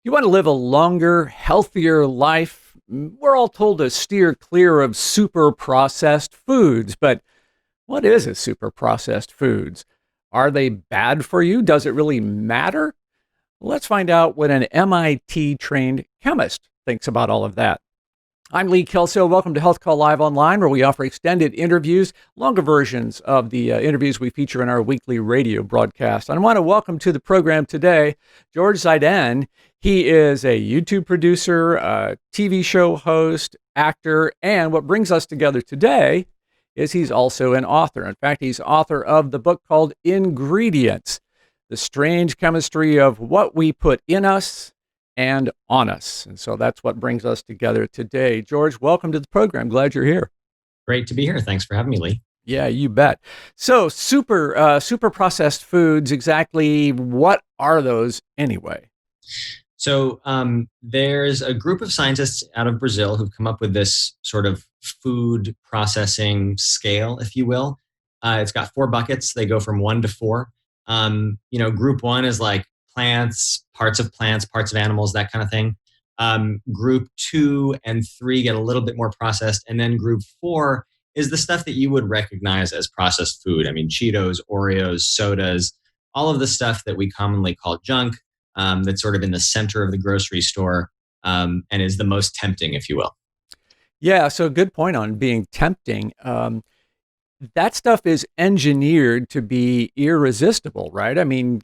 You want to live a longer, healthier life? We're all told to steer clear of super processed foods, but what is a super processed foods? Are they bad for you? Does it really matter? Let's find out what an MIT trained chemist thinks about all of that. I'm Lee Kelso. Welcome to HealthCall Live Online, where we offer extended interviews, longer versions of the interviews we feature in our weekly radio broadcast. And I want to welcome to the program today George Zaidan. He is a YouTube producer, a TV show host, actor, and what brings us together today is he's also an author. In fact, he's author of the book called Ingredients: The Strange Chemistry of What We Put in Us and on us. And so that's what brings us together today. George, welcome to the program. Glad you're here. Great to be here. Thanks for having me, Lee. Yeah, you bet. So super processed foods, exactly what are those anyway? So there's a group of scientists out of Brazil who've come up with this sort of food processing scale, if you will. It's got 4 buckets. They go from 1 to 4. Group 1 is like plants, parts of animals, that kind of thing. Group 2 and 3 get a little bit more processed. And then group 4 is the stuff that you would recognize as processed food. I mean, Cheetos, Oreos, sodas, all of the stuff that we commonly call junk, that's sort of in the center of the grocery store, and is the most tempting, if you will. Yeah, so good point on being tempting. That stuff is engineered to be irresistible, right? I mean,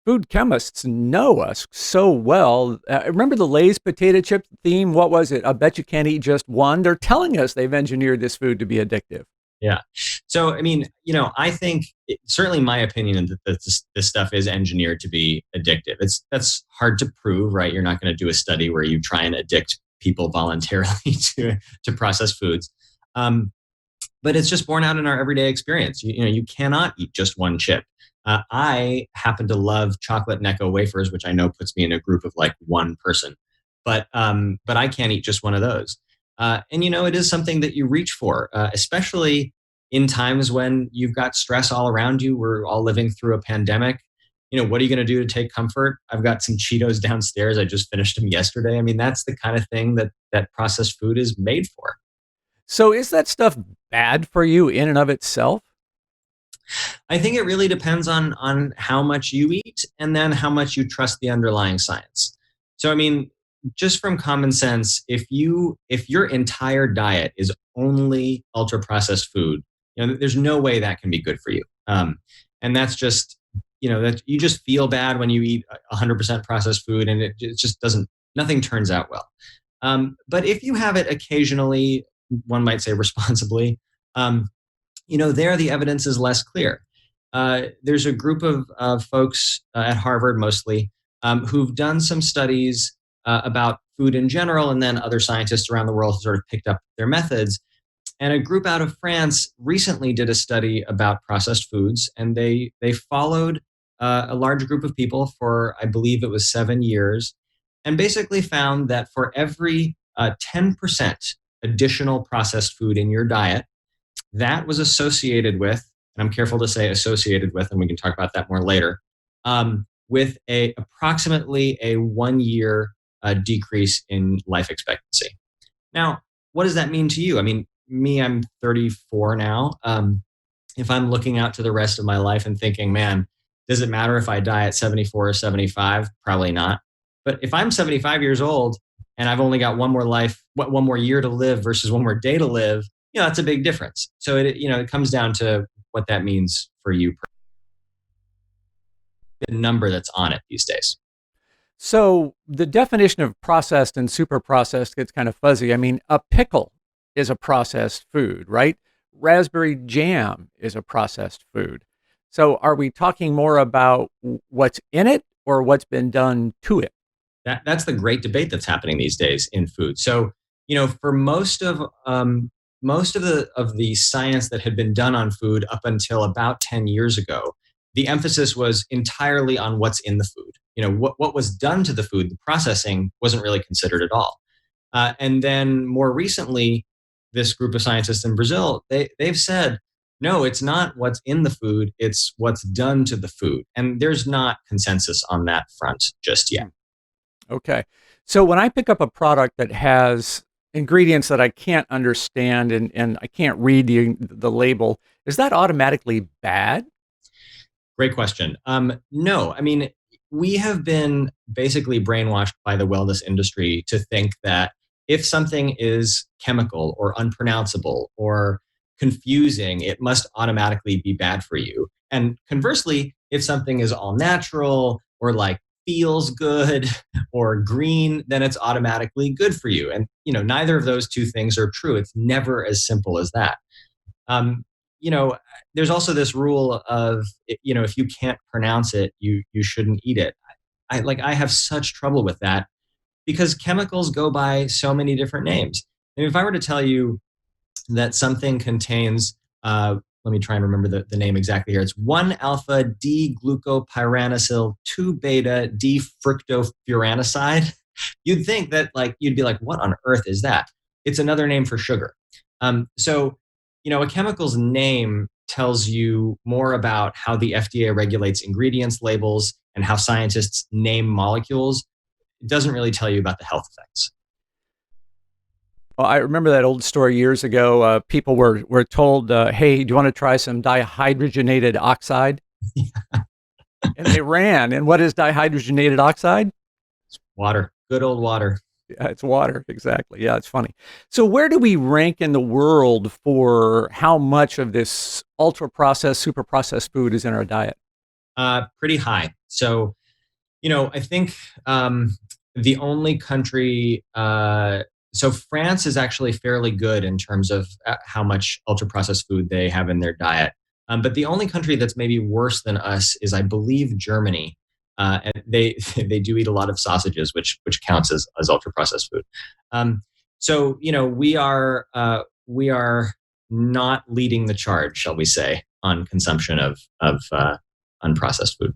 food chemists know us so well. Remember the Lay's potato chip theme? What was it? I bet you can't eat just one. They're telling us they've engineered this food to be addictive. Yeah. So, I mean, I think certainly my opinion that this stuff is engineered to be addictive. That's hard to prove, right? You're not going to do a study where you try and addict people voluntarily to processed foods. But it's just borne out in our everyday experience. You cannot eat just one chip. I happen to love chocolate Necco wafers, which I know puts me in a group of like one person, but I can't eat just one of those. And it is something that you reach for, especially in times when you've got stress all around you. We're all living through a pandemic. What are you going to do to take comfort? I've got some Cheetos downstairs. I just finished them yesterday. I mean, that's the kind of thing that processed food is made for. So is that stuff bad for you in and of itself? I think it really depends on how much you eat and then how much you trust the underlying science. So, I mean, just from common sense, if your entire diet is only ultra processed food, there's no way that can be good for you. And that's just, that you just feel bad when you eat 100% processed food, and it just doesn't, nothing turns out well. But if you have it occasionally, one might say responsibly, there the evidence is less clear. There's a group of folks at Harvard mostly who've done some studies about food in general, and then other scientists around the world sort of picked up their methods. And a group out of France recently did a study about processed foods, and they followed a large group of people for, I believe it was 7 years, and basically found that for every 10% additional processed food in your diet, that was associated with, and I'm careful to say associated with, and we can talk about that more later, with approximately a 1-year decrease in life expectancy. Now, what does that mean to you? I mean, I'm 34 now. If I'm looking out to the rest of my life and thinking, man, does it matter if I die at 74 or 75? Probably not. But if I'm 75 years old and I've only got one more year to live versus one more day to live, that's a big difference. So it comes down to what that means for you, the number that's on it these days. So the definition of processed and super processed gets kind of fuzzy. I mean, a pickle is a processed food, right? Raspberry jam is a processed food. So are we talking more about what's in it or what's been done to it? That's the great debate that's happening these days in food. So, for most of the science that had been done on food up until about 10 years ago, the emphasis was entirely on what's in the food. What was done to the food, the processing wasn't really considered at all. And then more recently, this group of scientists in Brazil, they've said, no, it's not what's in the food, it's what's done to the food. And there's not consensus on that front just yet. Okay. So when I pick up a product that has ingredients that I can't understand and I can't read the label, is that automatically bad? Great question. No, I mean, we have been basically brainwashed by the wellness industry to think that if something is chemical or unpronounceable or confusing, it must automatically be bad for you. And conversely, if something is all natural or like feels good or green, then it's automatically good for you. And neither of those two things are true. It's never as simple as that. Um, you know, there's also this rule of, if you can't pronounce it, you shouldn't eat it. I have such trouble with that because chemicals go by so many different names. I mean, if I were to tell you that something contains, let me try and remember the name exactly here. It's 1 alpha D glucopyranosyl 2 beta D fructofuranoside. You'd think that you'd be like, what on earth is that? It's another name for sugar. So a chemical's name tells you more about how the FDA regulates ingredients labels and how scientists name molecules. It doesn't really tell you about the health effects. Well, I remember that old story years ago. People were told, "Hey, do you want to try some dihydrogenated oxide?" And they ran. And what is dihydrogenated oxide? Water, good old water. Yeah, it's water. Exactly. Yeah, it's funny. So, where do we rank in the world for how much of this ultra processed, super processed food is in our diet? Pretty high. So, I think the only country, so France is actually fairly good in terms of how much ultra processed food they have in their diet. But the only country that's maybe worse than us is, I believe, Germany. And they they do eat a lot of sausages, which counts as ultra processed food. So we are not leading the charge, shall we say, on consumption of unprocessed food.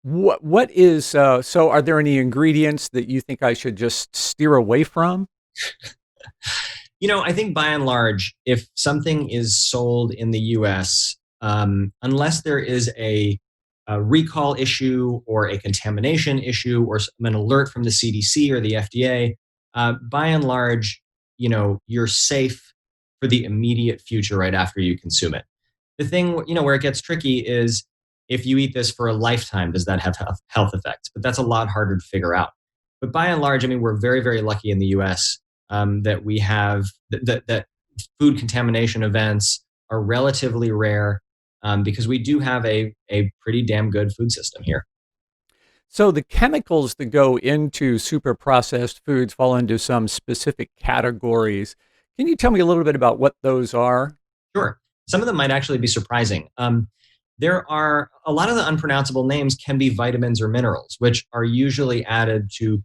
What is so? Are there any ingredients that you think I should just steer away from? I think by and large, if something is sold in the US, unless there is a recall issue or a contamination issue or an alert from the CDC or the FDA, by and large, you're safe for the immediate future right after you consume it. The thing, where it gets tricky is if you eat this for a lifetime, does that have health effects? But that's a lot harder to figure out. But by and large, I mean, we're very, very lucky in the US that we have that food contamination events are relatively rare because we do have a pretty damn good food system here. So the chemicals that go into super processed foods fall into some specific categories. Can you tell me a little bit about what those are? Sure. Some of them might actually be surprising. There are a lot of the unpronounceable names can be vitamins or minerals, which are usually added to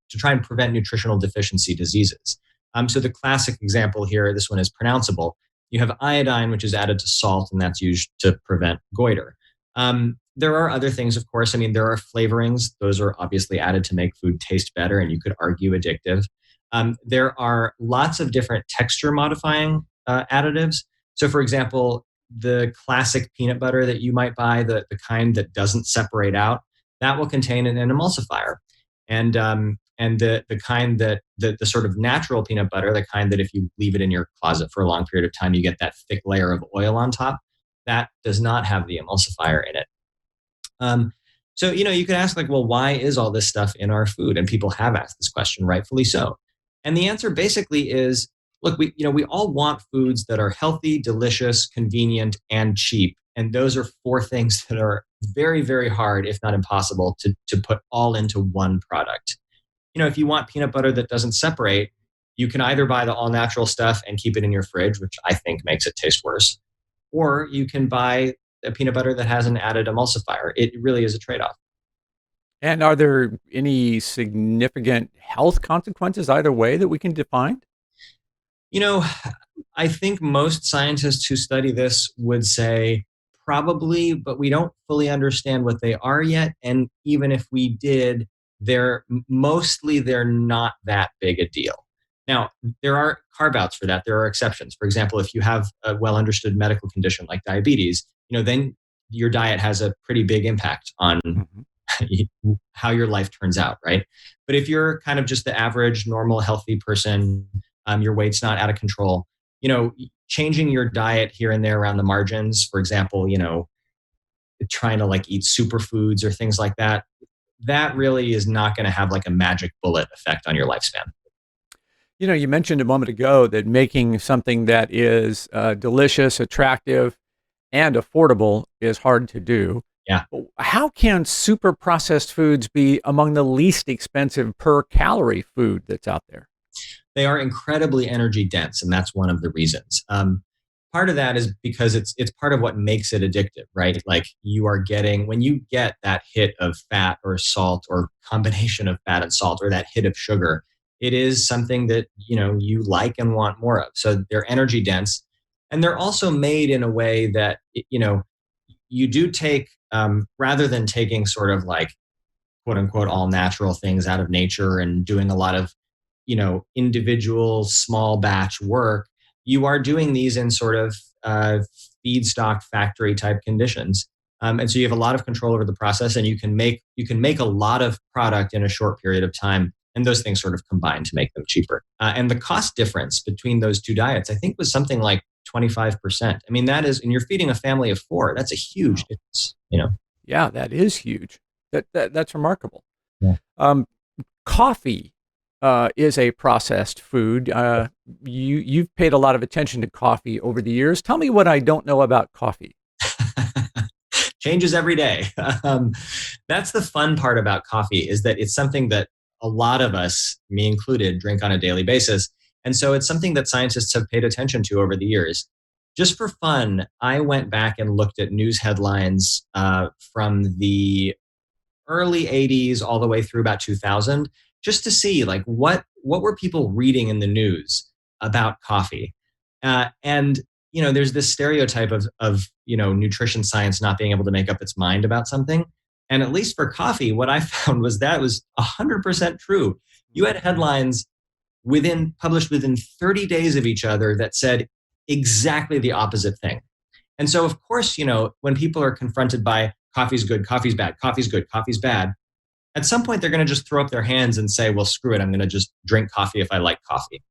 try and prevent nutritional deficiency diseases. So the classic example here, this one is pronounceable. You have iodine, which is added to salt, and that's used to prevent goiter. There are other things, of course. I mean, there are flavorings. Those are obviously added to make food taste better, and you could argue addictive. There are lots of different texture modifying additives. So, for example, the classic peanut butter that you might buy, the kind that doesn't separate out, that will contain an emulsifier. And the kind that the sort of natural peanut butter, the kind that if you leave it in your closet for a long period of time, you get that thick layer of oil on top, that does not have the emulsifier in it. So you could ask like, well, why is all this stuff in our food? And people have asked this question, rightfully so. And the answer basically is, look, we all want foods that are healthy, delicious, convenient, and cheap. And those are four things that are very, very hard, if not impossible, to put all into one product. If you want peanut butter that doesn't separate, you can either buy the all natural stuff and keep it in your fridge, which I think makes it taste worse, or you can buy a peanut butter that has an added emulsifier. It really is a trade off. And are there any significant health consequences either way that we can define? You know, I think most scientists who study this would say probably, but we don't fully understand what they are yet. And even if we did, they're not that big a deal. Now, there are carve outs for that. There are exceptions. For example, if you have a well understood medical condition like diabetes, then your diet has a pretty big impact on Mhm. how your life turns out, right? But if you're kind of just the average, normal, healthy person, your weight's not out of control, changing your diet here and there around the margins, for example, trying to like eat superfoods or things like that, that really is not going to have like a magic bullet effect on your lifespan. You mentioned a moment ago that making something that is delicious, attractive, and affordable is hard to do. Yeah. How can super processed foods be among the least expensive per calorie food that's out there? They are incredibly energy dense, and that's one of the reasons. Part of that is because it's part of what makes it addictive, right? Like you are getting when you get that hit of fat or salt or combination of fat and salt or that hit of sugar, it is something that you like and want more of. So they're energy dense, and they're also made in a way that you do take rather than taking sort of like quote unquote all natural things out of nature and doing a lot of individual small batch work. You are doing these in sort of feedstock factory type conditions, and so you have a lot of control over the process, and you can make a lot of product in a short period of time, and those things sort of combine to make them cheaper. And the cost difference between those two diets, I think, was something like 25%. I mean, that is, and you're feeding a family of four. That's a huge difference. Yeah, that is huge. That's remarkable. Yeah. Coffee is a processed food. You've paid a lot of attention to coffee over the years. Tell me what I don't know about coffee. Changes every day. That's the fun part about coffee, is that it's something that a lot of us, me included, drink on a daily basis. And so it's something that scientists have paid attention to over the years. Just for fun, I went back and looked at news headlines from the early 80s all the way through about 2000, just to see like what were people reading in the news about coffee. And there's this stereotype of nutrition science not being able to make up its mind about something. And at least for coffee, what I found was that was 100% true. You had headlines published within 30 days of each other that said exactly the opposite thing. And so, of course, when people are confronted by coffee's good, coffee's bad, coffee's good, coffee's bad, at some point they're going to just throw up their hands and say, well, screw it, I'm going to just drink coffee if I like coffee.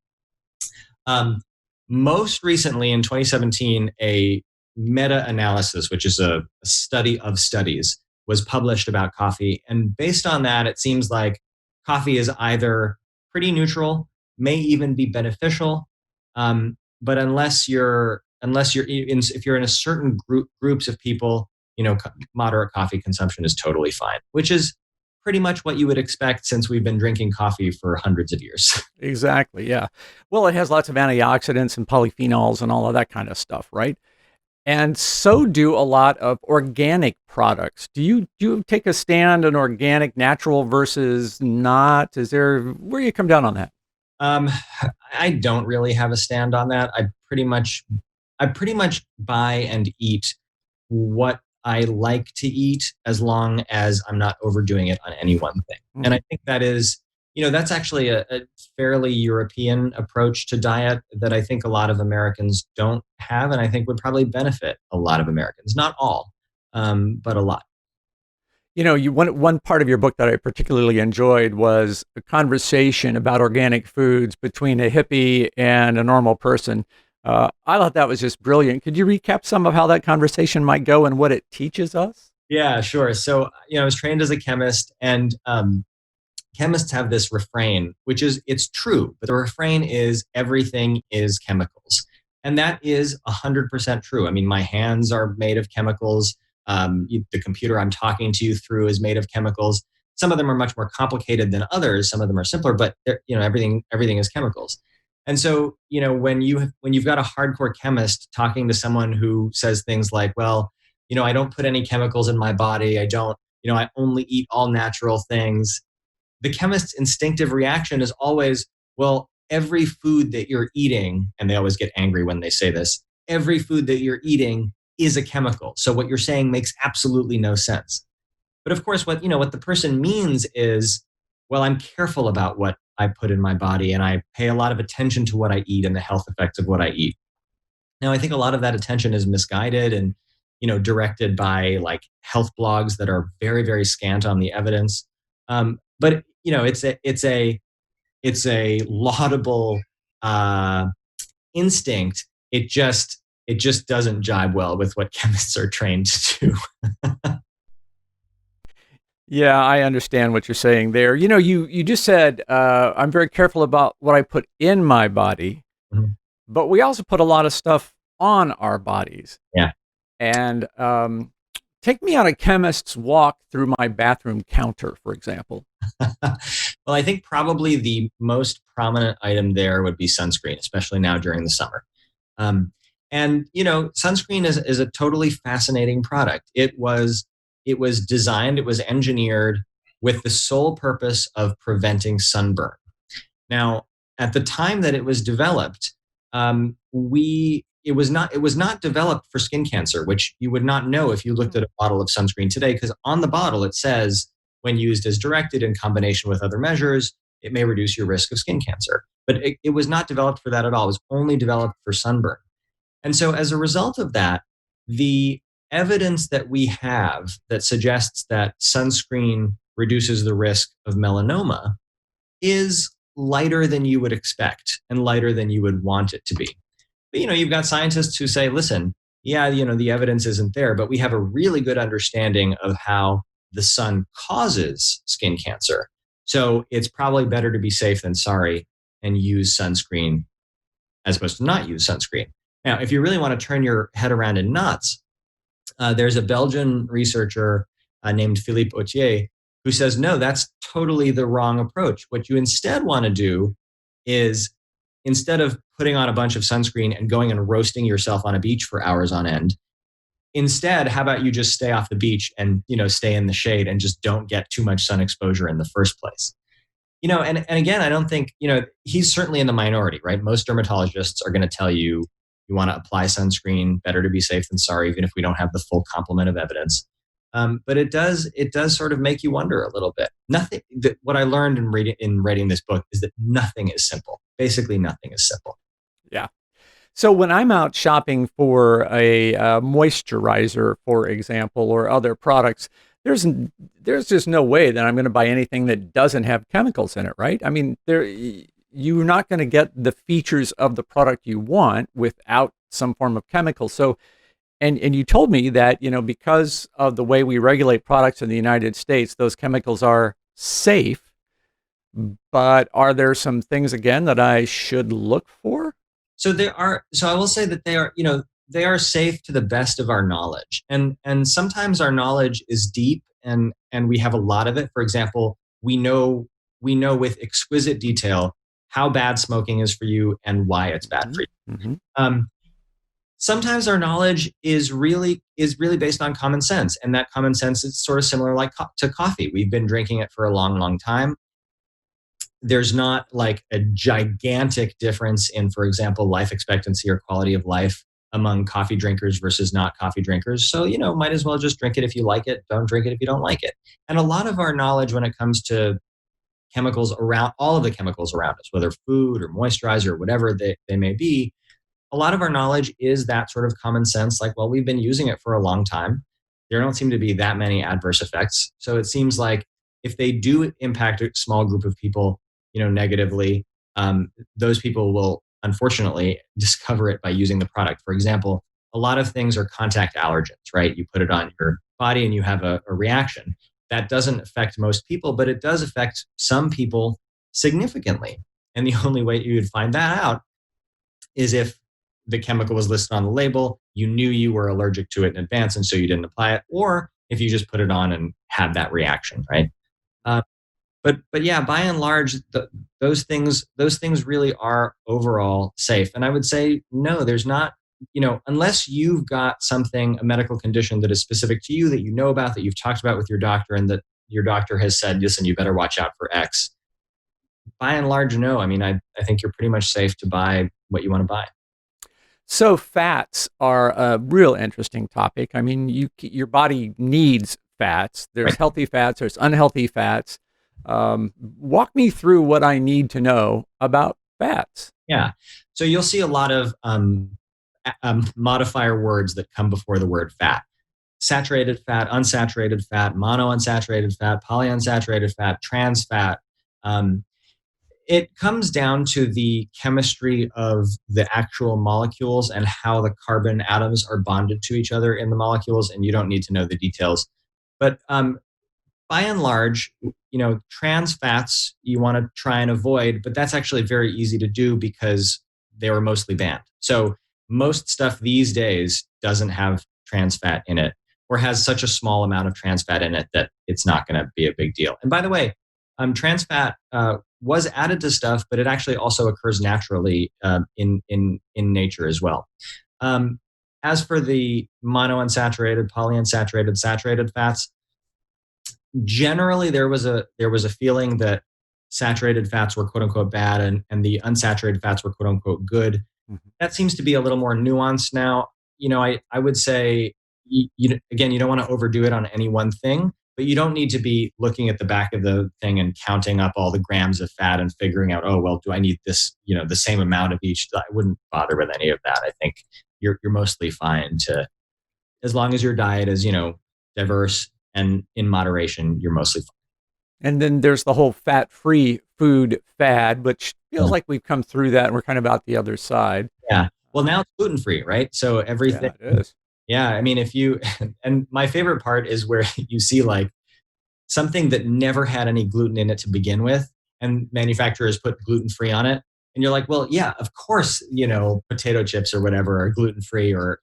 Most recently in 2017, a meta-analysis, which is a study of studies, was published about coffee. And based on that, it seems like coffee is either pretty neutral, may even be beneficial, but if you're in a certain groups of people, moderate coffee consumption is totally fine, which is pretty much what you would expect since we've been drinking coffee for hundreds of years. Exactly. Yeah. Well, it has lots of antioxidants and polyphenols and all of that kind of stuff, right? And so do a lot of organic products. Do you take a stand on organic, natural versus not? Where do you come down on that? I don't really have a stand on that. I pretty much buy and eat what I like to eat, as long as I'm not overdoing it on any one thing. And I think that's actually a fairly European approach to diet that I think a lot of Americans don't have, and I think would probably benefit a lot of Americans. Not all, but a lot. One part of your book that I particularly enjoyed was a conversation about organic foods between a hippie and a normal person. I thought that was just brilliant. Could you recap some of how that conversation might go and what it teaches us? Yeah, sure. So, I was trained as a chemist, and chemists have this refrain, which is, it's true, but the refrain is everything is chemicals. And that is 100% true. I mean, my hands are made of chemicals. The computer I'm talking to you through is made of chemicals. Some of them are much more complicated than others. Some of them are simpler, but everything is chemicals. And so, when you've got a hardcore chemist talking to someone who says things like, well, I don't put any chemicals in my body. I don't, I only eat all natural things. The chemist's instinctive reaction is always, well, every food that you're eating, and they always get angry when they say this, every food that you're eating is a chemical. So what you're saying makes absolutely no sense. But of course, what the person means is, well, I'm careful about what I put in my body, and I pay a lot of attention to what I eat and the health effects of what I eat. Now, I think a lot of that attention is misguided, and directed by like health blogs that are very, very scant on the evidence. But it's a laudable uh, instinct. It just doesn't jibe well with what chemists are trained to do. Yeah, I understand what you're saying there. You just said I'm very careful about what I put in my body, Mhm. but we also put a lot of stuff on our bodies. Yeah. And take me on a chemist's walk through my bathroom counter, for example. Well, I think probably the most prominent item there would be sunscreen, especially now during the summer. Um, and sunscreen is a totally fascinating product. It was designed, it was engineered with the sole purpose of preventing sunburn. Now, at the time that it was developed, we it was not developed for skin cancer, which you would not know if you looked at a bottle of sunscreen today, because on the bottle it says, when used as directed in combination with other measures, it may reduce your risk of skin cancer. But it was not developed for that at all. It was only developed for sunburn. And so, as a result of that, the evidence that we have that suggests that sunscreen reduces the risk of melanoma is lighter than you would expect and lighter than you would want it to be. But you've got scientists who say, listen, yeah, the evidence isn't there, but we have a really good understanding of how the sun causes skin cancer. So it's probably better to be safe than sorry and use sunscreen as opposed to not use sunscreen. Now, if you really want to turn your head around in knots, there's a Belgian researcher named Philippe Autier who says, no, that's totally the wrong approach. What you instead want to do is, instead of putting on a bunch of sunscreen and going and roasting yourself on a beach for hours on end, instead, how about you just stay off the beach and stay in the shade and just don't get too much sun exposure in the first place. And again, I don't think, he's certainly in the minority, right? Most dermatologists are going to tell you, you want to apply sunscreen, better to be safe than sorry, even if we don't have the full complement of evidence. But it does sort of make you wonder a little bit. What I learned in writing this book is that nothing is simple. Basically, nothing is simple. Yeah. So when I'm out shopping for a moisturizer, for example, or other products, there's just no way that I'm going to buy anything that doesn't have chemicals in it, right? I mean, you're not going to get the features of the product you want without some form of chemical. So, and you told me that, because of the way we regulate products in the United States, those chemicals are safe. But are there some things again that I should look for? So I will say that they are safe to the best of our knowledge. And sometimes our knowledge is deep and we have a lot of it. For example, we know with exquisite detail how bad smoking is for you and why it's bad for you. Mm-hmm. Sometimes our knowledge is really based on common sense, and that common sense is sort of similar like to coffee. We've been drinking it for a long, long time. There's not like a gigantic difference in, for example, life expectancy or quality of life among coffee drinkers versus not coffee drinkers. So, might as well just drink it if you like it. Don't drink it if you don't like it. And a lot of our knowledge when it comes to chemicals around, all of the chemicals around us, whether food or moisturizer or whatever they may be, a lot of our knowledge is that sort of common sense, like, well, we've been using it for a long time. There don't seem to be that many adverse effects. So it seems like if they do impact a small group of people, negatively, those people will unfortunately discover it by using the product. For example, a lot of things are contact allergens, right? You put it on your body and you have a reaction. That doesn't affect most people, but it does affect some people significantly. And the only way you would find that out is if the chemical was listed on the label, you knew you were allergic to it in advance, and so you didn't apply it, or if you just put it on and had that reaction, right? Uh, but yeah, by and large, those things really are overall safe. And I would say no, there's not. Unless you've got a medical condition that is specific to you that you know about, that you've talked about with your doctor, and that your doctor has said, listen, you better watch out for X. By and large, no. I mean, I think you're pretty much safe to buy what you want to buy. So fats are a real interesting topic. I mean, your body needs fats. There's Right. healthy fats, there's unhealthy fats. Walk me through what I need to know about fats. Yeah. So you'll see a lot of modifier words that come before the word fat. Saturated fat, unsaturated fat, monounsaturated fat, polyunsaturated fat, trans fat. Um, it comes down to the chemistry of the actual molecules and how the carbon atoms are bonded to each other in the molecules, and you don't need to know the details. But by and large, trans fats you want to try and avoid, but that's actually very easy to do because they were mostly banned. So most stuff these days doesn't have trans fat in it or has such a small amount of trans fat in it that it's not going to be a big deal. And by the way, trans fat was added to stuff, but it actually also occurs naturally in nature as well. As for the monounsaturated, polyunsaturated, saturated fats, generally there was a feeling that saturated fats were quote unquote bad and the unsaturated fats were quote unquote good. Mhm. That seems to be a little more nuanced now. I would say again, you don't want to overdo it on any one thing, but you don't need to be looking at the back of the thing and counting up all the grams of fat and figuring out, oh well, do I need this, the same amount of each? I wouldn't bother with any of that. I think you're mostly fine to, as long as your diet is diverse and in moderation, you're mostly fine. And then there's the whole fat-free food fad, which feels Yeah. like we've come through that and we're kind of out the other side. Yeah. Well, now it's gluten free, right? So everything. Yeah, it is. Yeah. I mean, if you, and my favorite part is where you see like something that never had any gluten in it to begin with, and manufacturers put gluten free on it. And you're like, well, yeah, of course, potato chips or whatever are gluten free, or,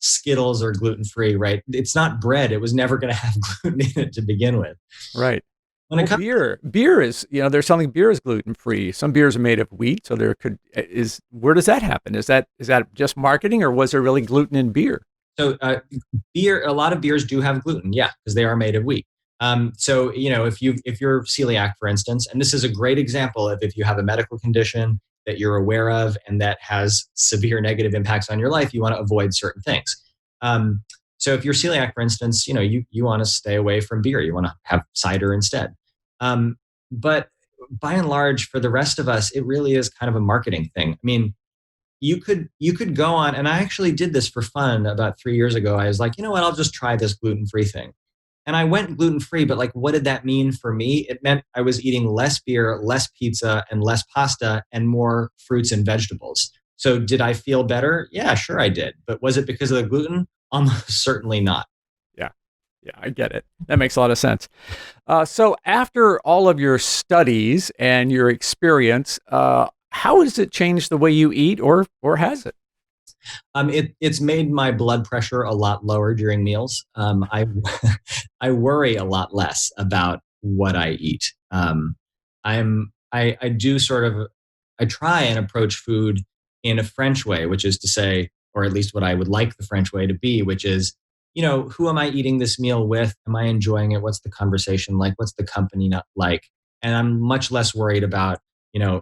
Skittles are gluten free, right? It's not bread. It was never going to have gluten in it to begin with. Right. When it Well, comes, beer is, they're selling beer is gluten free. Some beers are made of wheat, so where does that happen? Is that just marketing, or was there really gluten in beer? so beer, a lot of beers do have gluten, yeah, because they are made of wheat. So if you're celiac, for instance, and this is a great example of if you have a medical condition that you're aware of and that has severe negative impacts on your life, you want to avoid certain things. So if you're celiac, for instance, you want to stay away from beer. You want to have cider instead. But by and large, for the rest of us, it really is kind of a marketing thing. I mean, you could go on, and I actually did this for fun about 3 years ago. I was like, you know what, I'll just try this gluten-free thing. And I went gluten-free, but like, what did that mean for me? It meant I was eating less beer, less pizza, and less pasta, and more fruits and vegetables. So did I feel better? Yeah, sure I did. But was it because of the gluten? Almost certainly not. Yeah. Yeah, I get it. That makes a lot of sense. So after all of your studies and your experience, how has it changed the way you eat, or has it? It's made my blood pressure a lot lower during meals. I worry a lot less about what I eat. I do sort of, I try and approach food in a French way, which is to say, or at least what I would like the French way to be, which is, who am I eating this meal with? Am I enjoying it? What's the conversation like? What's the company not like? And I'm much less worried about,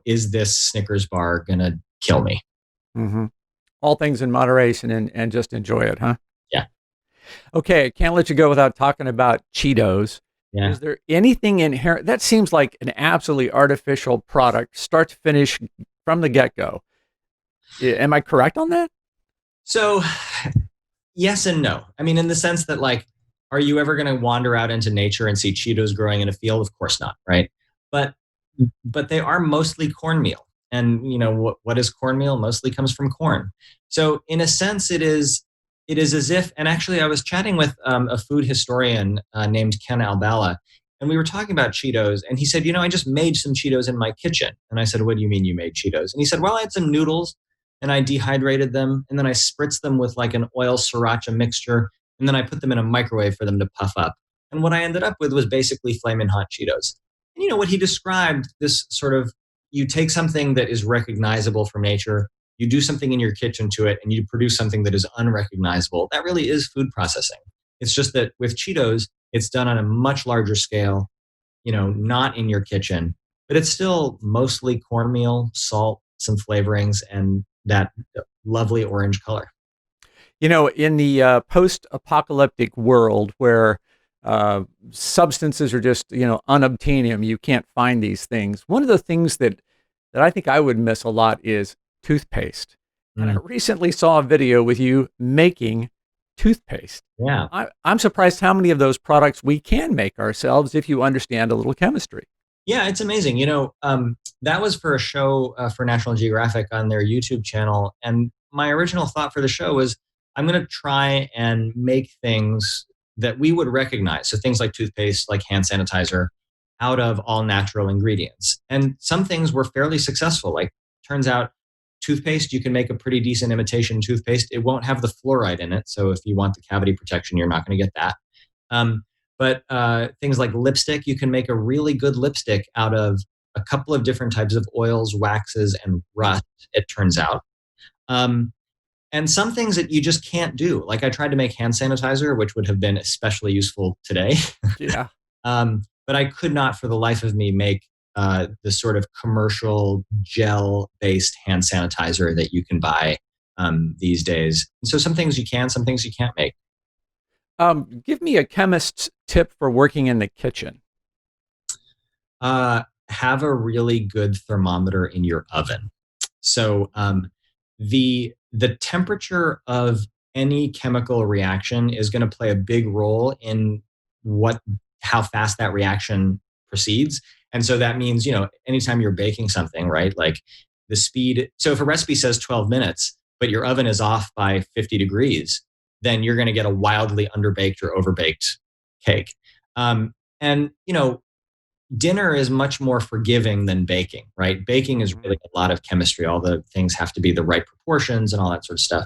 is this Snickers bar gonna kill me? Hmm. All things in moderation, and just enjoy it, huh? Yeah. Okay, can't let you go without talking about Cheetos. Yeah. Is there anything inherent that seems like an absolutely artificial product, start to finish, from the get-go? Am I correct on that? So yes and no. I mean, in the sense that, like, are you ever going to wander out into nature and see Cheetos growing in a field? Of course not, right? But they are mostly cornmeal, and what is cornmeal? Mostly comes from corn. So in a sense, it is as if. And actually, I was chatting with a food historian named Ken Albala, and we were talking about Cheetos, and he said, I just made some Cheetos in my kitchen. And I said, what do you mean you made Cheetos? And he said, well, I had some noodles and I dehydrated them, and then I spritzed them with like an oil sriracha mixture, and then I put them in a microwave for them to puff up. And what I ended up with was basically flaming hot Cheetos. And what he described, this sort of, you take something that is recognizable from nature, you do something in your kitchen to it, and you produce something that is unrecognizable. That really is food processing. It's just that with Cheetos, it's done on a much larger scale, not in your kitchen, but it's still mostly cornmeal, salt, some flavorings, and that lovely orange color. In the post-apocalyptic world where substances are just, unobtainium, you can't find these things. One of the things that I think I would miss a lot is toothpaste. And I Mm, recently saw a video with you making toothpaste. yeah. I'm surprised how many of those products we can make ourselves if you understand a little chemistry. Yeah, it's amazing. That was for a show for National Geographic on their YouTube channel. And my original thought for the show was I'm going to try and make things that we would recognize. So things like toothpaste, like hand sanitizer, out of all natural ingredients. And some things were fairly successful. Like, turns out, toothpaste, you can make a pretty decent imitation toothpaste. It won't have the fluoride in it. So if you want the cavity protection, you're not going to get that. But things like lipstick, you can make a really good lipstick out of a couple of different types of oils, waxes, and rust, it turns out. Um, and some things that you just can't do. Like, I tried to make hand sanitizer, which would have been especially useful today. Yeah. But I could not for the life of me make the sort of commercial gel based hand sanitizer that you can buy these days. And so some things you can, some things you can't make. Give me a chemist's tip for working in the kitchen. Have a really good thermometer in your oven. So the temperature of any chemical reaction is going to play a big role in what how fast that reaction proceeds. And so that means, anytime you're baking something, right? Like the speed. So if a recipe says 12 minutes, but your oven is off by 50 degrees, then you're going to get a wildly underbaked or overbaked cake. And dinner is much more forgiving than baking, right? Baking is really a lot of chemistry. All the things have to be the right proportions and all that sort of stuff.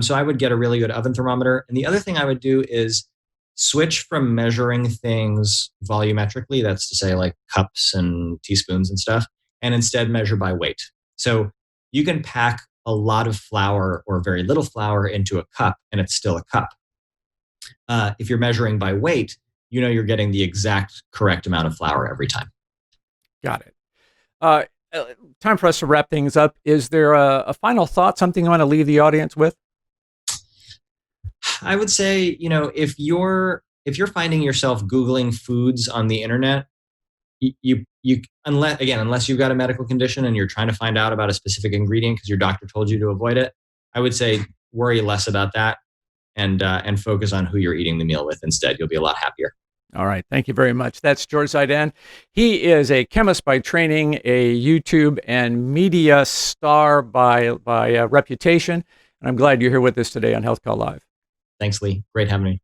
So I would get a really good oven thermometer. And the other thing I would do is switch from measuring things volumetrically, that's to say like cups and teaspoons and stuff, and instead measure by weight. So you can pack a lot of flour or very little flour into a cup and it's still a cup. If you're measuring by weight, you're getting the exact correct amount of flour every time. Got it. Uh, Time for us to wrap things up. Is there a final thought, something you want to leave the audience with? I would say, if you're finding yourself Googling foods on the internet, you unless you've got a medical condition and you're trying to find out about a specific ingredient because your doctor told you to avoid it, I would say worry less about that and focus on who you're eating the meal with instead. You'll be a lot happier. All right. Thank you very much. That's George Zaidan. He is a chemist by training, a YouTube and media star by reputation. And I'm glad you're here with us today on HealthCall Live. Thanks, Lee. Great having me.